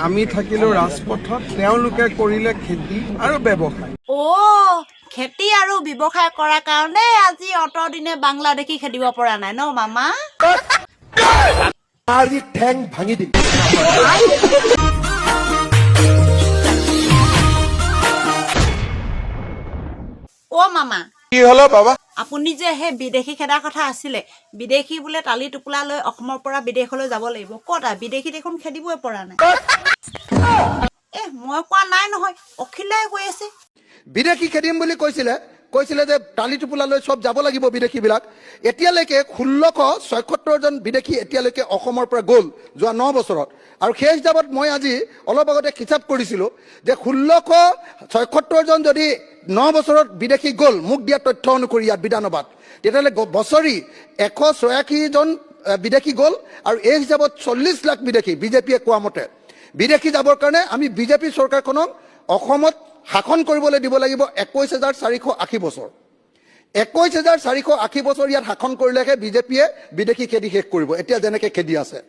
আমি থাকিলো ৰাজপথত, তেওঁলোকে কৰিলে খেতি আৰু ব্যৱসায়। খেতি আৰু ব্যৱসায় কৰাৰ কাৰণে আজি অতদিনে বাংলাদেশী খেদিব পৰা নাই ন মামা? আজি ঠেং ভাঙি দিম। মামা কি হলো বাবা? আপুনি যে সেই বিদেশী খেদাৰ কথা আছিলে, বিদেশী বোলে টালি টোপোলা লৈ অসমৰ পৰা বিদেশলৈ যাব লাগিব। ক'ত বিদেশী দেখোন খেদিবই পৰা নাই। মই কোৱা নাই নহয়, অখিলাই কৈ আছে। বিদেশী খেদিম বুলি কৈছিলে যে টালি টোপোলা লৈ চব যাব লাগিব বিদেশী বিলাক। এতিয়ালৈকে 1676 জন বিদেশী এতিয়ালৈকে অসমৰ পৰা গ'ল যোৱা 9 বছৰত। আৰু সেই হিচাপত মই আজি অলপ আগতে হিচাপ কৰিছিলো যে 1676 জন যদি 9 বছৰত বিদেশী গ'ল, মোক দিয়া তথ্য অনুসৰি ইয়াত বিধানসভাত, তেতিয়াহ'লে বছৰি 186 জন বিদেশী গ'ল। আৰু এই হিচাপত 40 লাখ বিদেশী বিজেপিয়ে কোৱা মতে বিদেশী যাবৰ কাৰণে আমি বিজেপি চৰকাৰখনক অসমত শাসন কৰিবলৈ দিব লাগিব 21,480 বছৰ। 21,480 বছৰ ইয়াত শাসন কৰিলেহে বিজেপিয়ে বিদেশী খেদি শেষ কৰিব, এতিয়া যেনেকে খেদি আছে।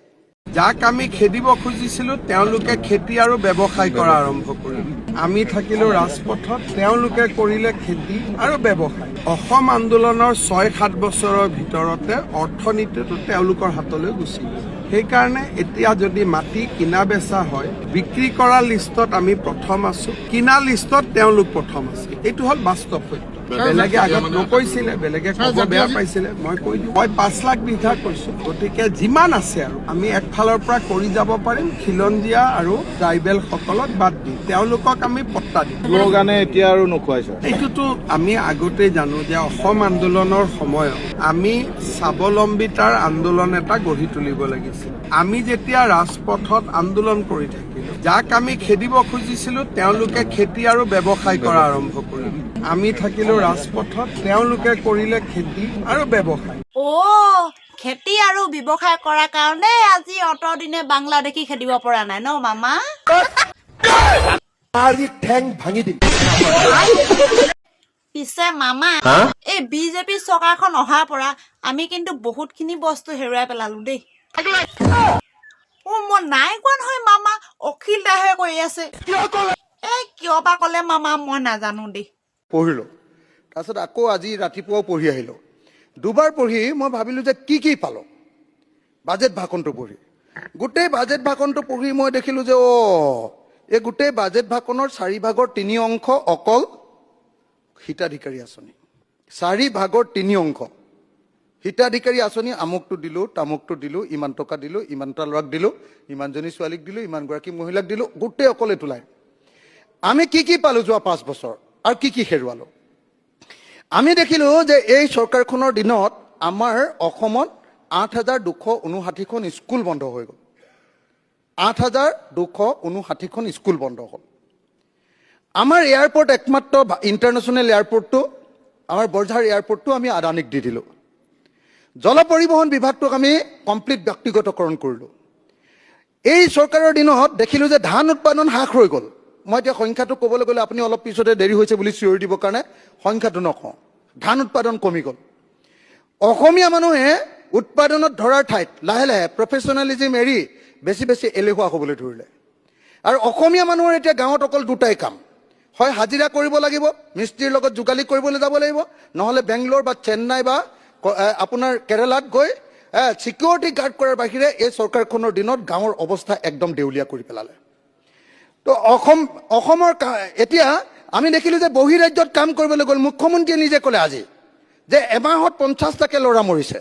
যাক আমি খেদিব খুজিছিলো তেওঁলোকে খেতি আৰু ব্যৱসায় কৰা আৰম্ভ কৰিলে। আমি থাকিলো ৰাজপথত, তেওঁলোকে কৰিলে খেতি আৰু ব্যৱসায়। অসম আন্দোলনৰ 6-7 বছৰৰ ভিতৰতে অৰ্থনীতিটো তেওঁলোকৰ হাতলৈ গুচি গ'ল। সেইকাৰণে এতিয়া যদি মাটি কিনা বেচা হয়, বিক্ৰী কৰা লিষ্টত আমি প্ৰথম আছো, কিনা লিষ্টত তেওঁলোক প্ৰথম আছে। এইটো হ'ল বাস্তৱ সত্য। বেলেগে আগত নকৈছিলে, বেলেগে ক'ব বেয়া পাইছিলে, মই কৈ দিওঁ। মই 5 লাখ বিঘা কৈছো, গতিকে যিমান আছে আৰু আমি একফালৰ পৰা কৰি যাব পাৰিম। খিলঞ্জীয়া আৰু ট্ৰাইবেল সকলক বাদ দি তেওঁলোকক আমি পট্টা দিম। শ্লোগানে এতিয়া আৰু নোখোৱাইছে। এইটোতো আমি আগতেই জানো যে অসম আন্দোলনৰ সময়ত আমি স্বাৱলম্বিতাৰ আন্দোলন এটা গঢ়ি তুলিব লাগিছিল। আমি যেতিয়া ৰাজপথত আন্দোলন কৰি থাকিলো, যাক আমি খেদিব খুজিছিলো তেওঁলোকে খেতি আৰু ব্যৱসায় কৰা আৰম্ভ কৰিলে। আমি থাকিলো ৰাজপথত, তেওঁলোকে কৰিলে খেতি আৰু ব্যৱসায়। খেতি আৰু ব্যৱসায় কৰাৰ কাৰণে আজি অতদিনে বাংলাদেশী খেদিব পৰা নাই ন মামা? আজি ঠেং ভাঙি দিম। পিছে মামা, এই বিজেপি চৰকাৰখন অহাৰ পৰা আমি কিন্তু বহুতখিনি বস্তু হেৰুৱাই পেলালো দেই। মই নাই কোৱা নহয় মামা, অখিল দাহে কৈ আছে। কিয় বা ক'লে মামা মই নাজানো দেই। পঢ়িলো, তাৰপিছত আকৌ আজি ৰাতিপুৱাও পঢ়ি আহিলো। দুবাৰ পঢ়ি মই ভাবিলো যে কি পালো বাজেট ভাষণটো পঢ়ি। গোটেই বাজেট ভাষণটো পঢ়ি মই দেখিলো যে এই গোটেই বাজেট ভাষণৰ 4 ভাগৰ 3 অংশ অকল হিতাধিকাৰী আঁচনি। 4 ভাগৰ 3 অংশ হিতাধিকাৰী আঁচনি। আমুকটো দিলো, তামুকটো দিলো, ইমান টকা দিলো, ইমানটা ল'ৰাক দিলো, ইমানজনী ছোৱালীক দিলো, ইমানগৰাকী মহিলাক দিলো, গোটেই অকল এইটো লাইন। আমি কি পালো যোৱা 5 বছৰ আৰু কি হেৰুৱালো? আমি দেখিলো যে এই চৰকাৰখনৰ দিনত আমাৰ অসমত 8,259খন স্কুল বন্ধ হৈ গ'ল। 8,259খন স্কুল বন্ধ হ'ল। আমাৰ এয়াৰপৰ্ট, একমাত্ৰ ইণ্টাৰনেশ্যনেল এয়াৰপৰ্টটো, আমাৰ বৰঝাৰ এয়াৰপৰ্টটো আমি আদানীক দি দিলোঁ। জল পৰিবহণ বিভাগটোক আমি কমপ্লিট ব্যক্তিগতকৰণ কৰিলোঁ। এই চৰকাৰৰ দিনত দেখিলোঁ যে ধান উৎপাদন হ্ৰাস হৈ গ'ল। মই এতিয়া সংখ্যাটো ক'বলৈ গ'লে আপুনি অলপ পিছতে দেৰি হৈছে বুলি চিঞৰি দিবৰ কাৰণে সংখ্যাটো নকওঁ। ধান উৎপাদন কমি গ'ল। অসমীয়া মানুহে উৎপাদনত ধৰাৰ ঠাইত লাহে লাহে প্ৰফেচনেলিজিম এৰি বেছি এলেহুৱা হ'বলৈ ধৰিলে। আৰু অসমীয়া মানুহৰ এতিয়া গাঁৱত অকল দুটাই কাম, হয় হাজিৰা কৰিব লাগিব, মিস্ত্ৰীৰ লগত যোগালী কৰিবলৈ যাব লাগিব, নহ'লে বেংগলোৰ বা চেন্নাই বা আপোনাৰ কেৰালাত গৈ ছিকিউৰিটি গাৰ্ড কৰাৰ বাহিৰে এই চৰকাৰখনৰ দিনত গাঁৱৰ অৱস্থা একদম দেউলীয়া কৰি পেলালে। তো অসমৰ এতিয়া আমি দেখিলোঁ যে বহিৰাজ্যত কাম কৰিবলৈ গ'ল। মুখ্যমন্ত্ৰীয়ে নিজে ক'লে আজি যে এমাহত 50টাকে ল'ৰা মৰিছে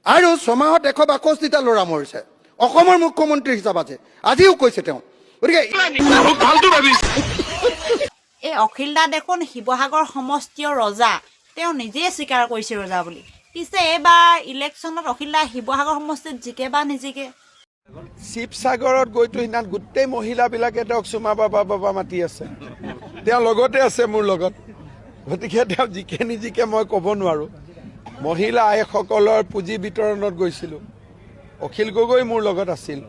আৰু 6 মাহত 162টা ল'ৰা মৰিছে। অসমৰ মুখ্যমন্ত্ৰী হিচাপ আছে, আজিও কৈছে তেওঁ। গতিকে এই অখিল দা দেখোন শিৱসাগৰ সমষ্টিৰ ৰজা, তেওঁ নিজেই স্বীকাৰ কৰিছে ৰজা বুলি। পিছে এইবাৰ ইলেকশ্যনত অখিল দা শিৱসাগৰ সমষ্টিত জিকে বা নিজিকে? শিৱসাগৰত গৈতো সিদিনা গোটেই মহিলাবিলাকে তেওঁক চুমা বাবা মাতি আছে। তেওঁ লগতে আছে মোৰ লগত, গতিকে তেওঁ জিকে নিজিকে মই ক'ব নোৱাৰোঁ। মহিলা আইসকলৰ পুঁজি বিতৰণত গৈছিলোঁ, অখিল গগৈ মোৰ লগত আছিল।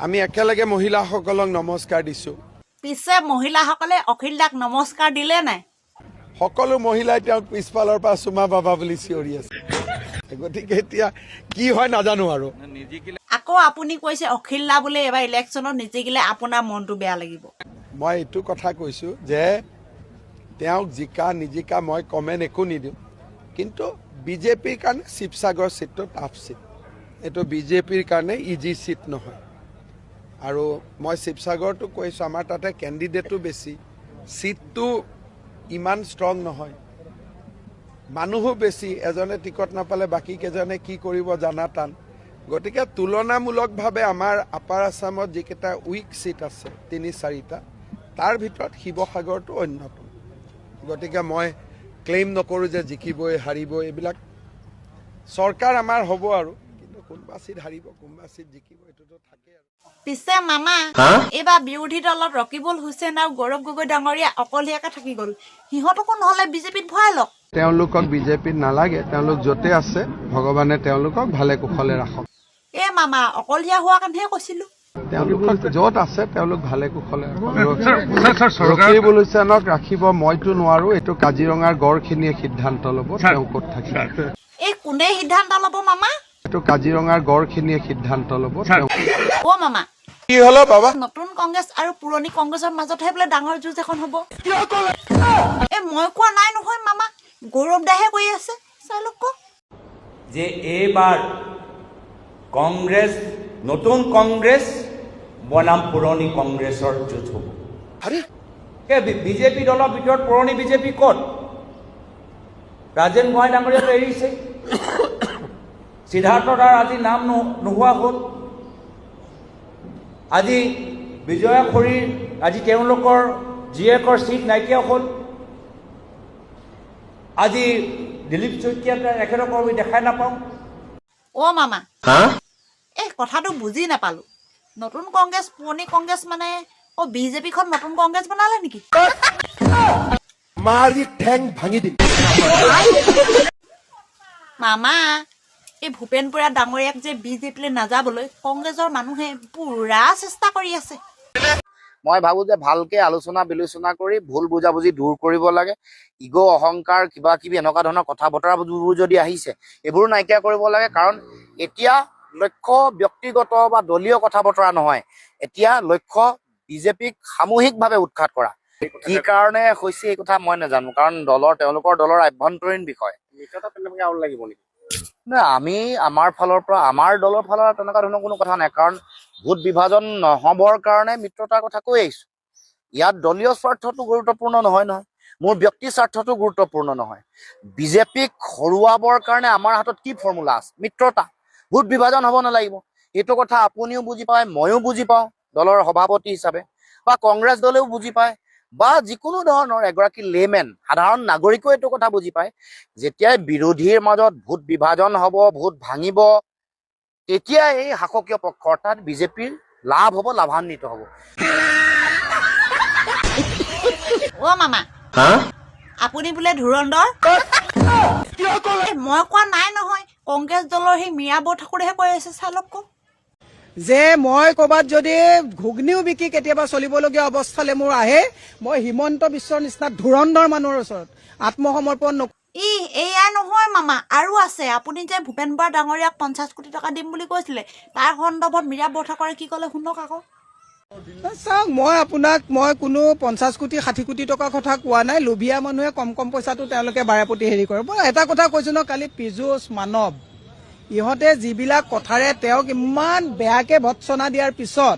আমি একেলগে মহিলাসকলক নমস্কাৰ দিছোঁ। পিছে মহিলাসকলে অখিল দাক নমস্কাৰ দিলে নাই? সকলো মহিলাই তেওঁক পিছফালৰ পৰা চুমা বাবা বুলি চিঞৰি আছে। গতিকে এতিয়া কি হয় নাজানো আৰু। আকৌ আপুনি কৈছে অখিল দা বোলে এইবাৰ ইলেকশ্যনত নিজিকিলে আপোনাৰ মনটো বেয়া লাগিব। মই এইটো কথা কৈছোঁ যে তেওঁক জিকা নিজিকা মই কমেণ্ট একো নিদিওঁ, কিন্তু বিজেপিৰ কাৰণে শিৱসাগৰ ছিটটো টাফ ছিট। এইটো বিজেপিৰ কাৰণে ইজি ছিট নহয়। আৰু মই শিৱসাগৰটো কৈছোঁ, আমাৰ তাতে কেণ্ডিডেটো বেছি, ছিটটো ইমান ষ্ট্ৰং নহয়, মানুহো বেছি, এজনে টিকট নাপালে বাকী কেইজনে কি কৰিব জানা টান। গতিকে তুলনামূলকভাৱে আমাৰ আপাৰ আছামত যিকেইটা উইক ছিট আছে ৩-৪টা, তাৰ ভিতৰত শিৱসাগৰটো অন্যতম। গতিকে মই ক্লেইম নকৰোঁ যে জিকিবই হাৰিবই, এইবিলাক চৰকাৰ আমাৰ হ'ব আৰু, কিন্তু কোনোবা ছিট হাৰিব কোনোবা ছিট জিকিব এইটোতো থাকে আৰু। পিছে মামা, এইবাৰ বিৰোধী দলত ৰকিবুল হুছেইন আৰু গৌৰৱ গগৈ ডাঙৰীয়া অকলশৰীয়াকে থাকি গ'ল, সিহঁতকো নহ'লে বিজেপিত ভৰাই লওক। তেওঁলোকক বিজেপিত নালাগে, তেওঁলোক য'তে আছে ভগৱানে তেওঁলোকক ভালে কুশলে ৰাখক। এ মামা, অকলশৰীয়া হোৱাৰ কাৰণেহে কৈছিলোঁ। তেওঁলোকক য'ত আছে তেওঁলোক ভালে কুশলে ৰকিবুল হুছেইনক ৰাখিব মইতো নোৱাৰো, এইটো কাজিৰঙাৰ গড়খিনিয়ে সিদ্ধান্ত ল'ব তেওঁ ক'ত থাকিব। এই কোনে সিদ্ধান্ত ল'ব মামা? এইটো কাজিৰঙাৰ গড়খিনিয়ে সিদ্ধান্ত ল'ব তেওঁ। অ' মামা, কি হলো বাবা? নতুন কংগ্ৰেছ আৰু পুৰণি কংগ্ৰেছৰ মাজতহে বোলে ডাঙৰ যুঁজ এখন হ'ব। এ মই কোৱা নাই নহয় মামা, গৌৰৱ দাহে কৈ আছে, চাই লওক। যে এইবাৰ কংগ্ৰেছ, নতুন কংগ্ৰেছ বনাম পুৰণি কংগ্ৰেছৰ যুঁজ হ'ব। বিজেপি দলৰ ভিতৰত পুৰণি বিজেপি ক'ত? ৰাজেন গোহাঁই ডাঙৰীয়াটো এৰিছে, সিদ্ধাৰ্থ দাৰ আজি নাম নোহোৱা হ'ল, আজি বিজয়া খৰিৰ আজি তেওঁলোকৰ জীয়েকৰ ছিট নাইকিয়া হ'ল, আজি দিলীপ শইকীয়াক এখেতক আমি দেখাই নাপাওঁ। অ' মামা, এই কথাটো বুজি নাপালোঁ। নতুন কংগ্ৰেছ পুৰণি কংগ্ৰেছ মানে বিজেপিখন নতুন কংগ্ৰেছ বনালে নেকি? মাৰি ঠেং ভাঙি দিম। মামা, এই ভূপেন বৰা ডাঙৰীয়াক যে বিজেপিলৈ নাযাবলৈ কংগ্ৰেছৰ মানুহে পুৰা চেষ্টা কৰি আছে। মই ভাবো যে ভালকে আলোচনা বিলোচনা কৰি ভুল বুজাবুজি দূৰ কৰিব লাগে। ইগ' অহংকাৰ কিবা কিবি এনেকুৱা ধৰণৰ কথা বতৰাবোৰ যদি আহিছে এইবোৰ নাইকিয়া কৰিব লাগে। কাৰণ এতিয়া লক্ষ্য ব্যক্তিগত বা দলীয় কথা বতৰা নহয়, এতিয়া লক্ষ্য বিজেপিক সামূহিকভাৱে উৎখাত কৰা। কি কাৰণে হৈছে এই কথা মই নাজানো, কাৰণ তেওঁলোকৰ দলৰ আভ্যন্তৰীণ বিষয়। আমি আমাৰ ফালৰ পৰা, আমাৰ দলৰ ফালৰ তেনেকুৱা ধৰণৰ কোনো কথা নাই, কাৰণ ভোট বিভাজন নহবৰ কাৰণে মিত্ৰতাৰ কথা কৈ আহিছো। ইয়াত দলীয় স্বাৰ্থটো গুৰুত্বপূৰ্ণ নহয়, মোৰ ব্যক্তি স্বাৰ্থটো গুৰুত্বপূৰ্ণ নহয়। বিজেপিক হৰুৱাবৰ কাৰণে আমাৰ হাতত কি ফৰ্মুলা আছে? মিত্ৰতা। ভোট বিভাজন হ'ব নালাগিব, এইটো কথা আপুনিও বুজি পায়, ময়ো বুজি পাওঁ দলৰ সভাপতি হিচাপে, বা কংগ্ৰেছ দলেও বুজি পায়, বা যিকোনো ধৰণৰ এগৰাকী লেমেন সাধাৰণ নাগৰিকেও এইটো কথা বুজি পায়। যেতিয়াই বিৰোধীৰ মাজত ভোট বিভাজন হ'ব, ভোট ভাঙিব, তেতিয়া এই শাসকীয় পক্ষ অৰ্থাৎ বিজেপিৰ লাভ হ'ব, লাভান্বিত হ'ব। অ' মামা, আপুনি বোলে ধুৰন্ধৰ? মই কোৱা নাই নহয়, কংগ্ৰেছ দলৰ সেই মীৰা বৰঠাকুৰেহে কৈ আছে, চাই লওক। যে মই ক'ৰবাত যদি ঘুগনিও বিকি কেতিয়াবা চলিবলগীয়া অৱস্থালৈ মোৰ আহে, মই হিমন্ত বিশ্বৰ নিচিনা ধুৰন্ধৰ মানুহৰ ওচৰত আত্মসমৰ্পণ নকৰোঁ। এয়াই নহয় মামা, আৰু আছে। আপুনি যে ভূপেন বৰা ডাঙৰীয়াক 50 কোটি টকা দিম বুলি কৈছিলে, তাৰ সন্দৰ্ভত মীৰা বৰঠাকুৰে কি ক'লে শুনক আকৌ। চাওক, মই কোনো 50 কোটি 60 কোটি টকাৰ কথা কোৱা নাই। লোভীয়া মানুহে কম পইচাটো তেওঁলোকে বাৰেপতি হেৰি কৰে। মই এটা কথা কৈছো ন, কালি পীযুষ মানৱ ইহঁতে যিবিলাক কথাৰে তেওঁক ইমান বেয়াকে ভৎসনা দিয়াৰ পিছত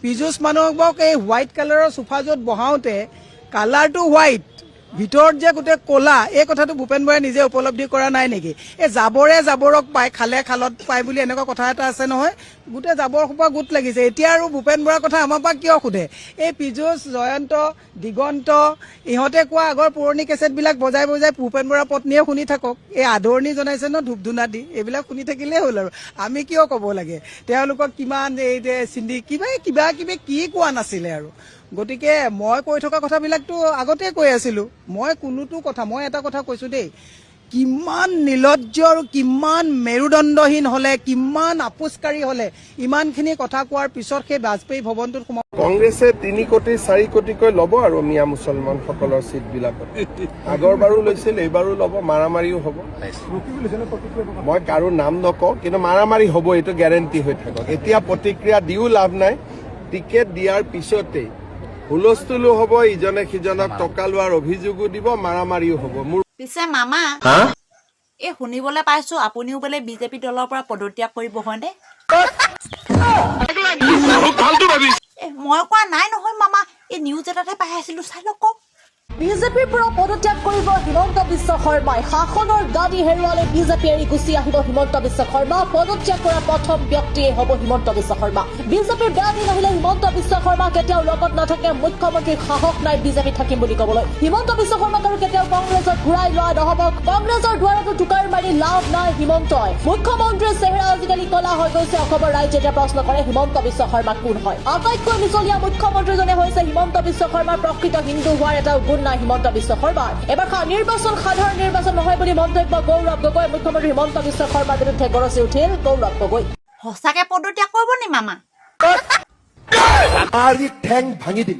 পীযুষ মানৱক এই হোৱাইট কালাৰৰ সোফা য'ত বহাওঁতে কালাৰটো হোৱাইট, ভিতৰত যে গোটেই ক'লা, এই কথাটো ভূপেন বৰাই নিজে উপলব্ধি কৰা নাই নেকি? এই জাবৰে জাবৰক পায়, খালে খালত পায় বুলি এনেকুৱা কথা এটা আছে নহয়, গোটেই জাবৰ সোপা গোট লাগিছে। এতিয়া আৰু ভূপেন বৰাৰ কথা আমাৰ পৰা কিয় সোধে? এই পীযুষ, জয়ন্ত, দিগন্ত ইহঁতে কোৱা আগৰ পুৰণি কেছেটবিলাক বজাই ভূপেন বৰাৰ পত্নীয়ে শুনি থাকক। এই আদৰণি জনাইছে ন ধূপ ধূনা দি, এইবিলাক শুনি থাকিলেই হ'ল আৰু। আমি কিয় ক'ব লাগে তেওঁলোকক কিমান এই চিন্ধি কিবা কিবি কি কোৱা নাছিলে আৰু। গতিকে মই কৈ থকা কথাবিলাকতো আগতে কৈ আছিলো। মই এটা কথা কৈছো দেই, কিমান নিলজ্জ আৰু কিমান মেৰুদণ্ডহীন হ'লে, কিমান আপোচকাৰী হ'লে ইমানখিনি কথা কোৱাৰ পিছত সেই বাজপেয়ী ভৱনটোত সোমাব। কংগ্ৰেছে 3 কোটি 4 কোটিকৈ ল'ব আৰু মিয়া মুছলমানসকলৰ চিটবিলাকত। আগৰবাৰো লৈছিল, এইবাৰো ল'ব, মাৰামাৰিও হ'ব। মই কাৰো নাম নকওঁ, কিন্তু মাৰামাৰি হ'ব, এইটো গেৰেণ্টি হৈ থাকক। এতিয়া প্ৰতিক্ৰিয়া দিও লাভ নাই। টিকেট দিয়াৰ পিছতেই হুলস্থুলো হ'ব, ইজনে সিজনক টকা লোৱাৰ অভিযোগো দিব, মাৰামাৰিও হ'ব। মোৰ পিছে মামা এই শুনিবলৈ পাইছো আপুনিও বোলে বিজেপি দলৰ পৰা পদত্যাগ কৰিব, হয়নে? মই কোৱা নাই নহয় মামা, এই নিউজ এটাতে পাই আছিলো, চাই লওক। বিজেপিৰ পৰা পদত্যাগ কৰিব হিমন্ত বিশ্ব শৰ্মাই। শাসনৰ গাদী হেৰুৱালে বিজেপি এৰি গুচি আহিব হিমন্ত বিশ্ব শৰ্মা। পদত্যাগ কৰা প্ৰথম ব্যক্তিয়ে হ'ব হিমন্ত বিশ্ব শৰ্মা। বিজেপিৰ বেয়া দিন আহিলে হিমন্ত বিশ্ব শৰ্মা কেতিয়াও লগত নাথাকে। মুখ্যমন্ত্ৰীৰ সাহস নাই বিজেপি থাকিম বুলি ক'বলৈ। হিমন্ত বিশ্ব শৰ্মাক আৰু কেতিয়াও কংগ্ৰেছত ঘূৰাই লোৱা নহ'ব। কংগ্ৰেছৰ দুৱাৰতো টুকাৰ মাৰি লাভ নাই হিমন্তই। মুখ্যমন্ত্ৰীৰ চেহেৰা আজিকালি কলা হৈ গৈছে। অসমৰ ৰাইজে এতিয়া প্ৰশ্ন কৰে হিমন্ত বিশ্ব শৰ্মা কোন হয়। আটাইতকৈ মিছলীয়া মুখ্যমন্ত্ৰীজনে হৈছে হিমন্ত বিশ্ব শৰ্মাৰ। প্ৰকৃত হিন্দু হোৱাৰ এটা গুণ নাই হিমন্ত বিশ্ব শৰ্মাৰ। এবাৰ নিৰ্বাচন সাধাৰণ নিৰ্বাচন নহয় বুলি মন্তব্য গৌৰৱ গগৈ। মুখ্যমন্ত্ৰী হিমন্ত বিশ্ব শৰ্মাৰ বিৰুদ্ধে গৰজি উঠিল গৌৰৱ গগৈ। সঁচাকে পদত্যাগ কৰিব নি মামা? ঠেং ভাঙি দিম।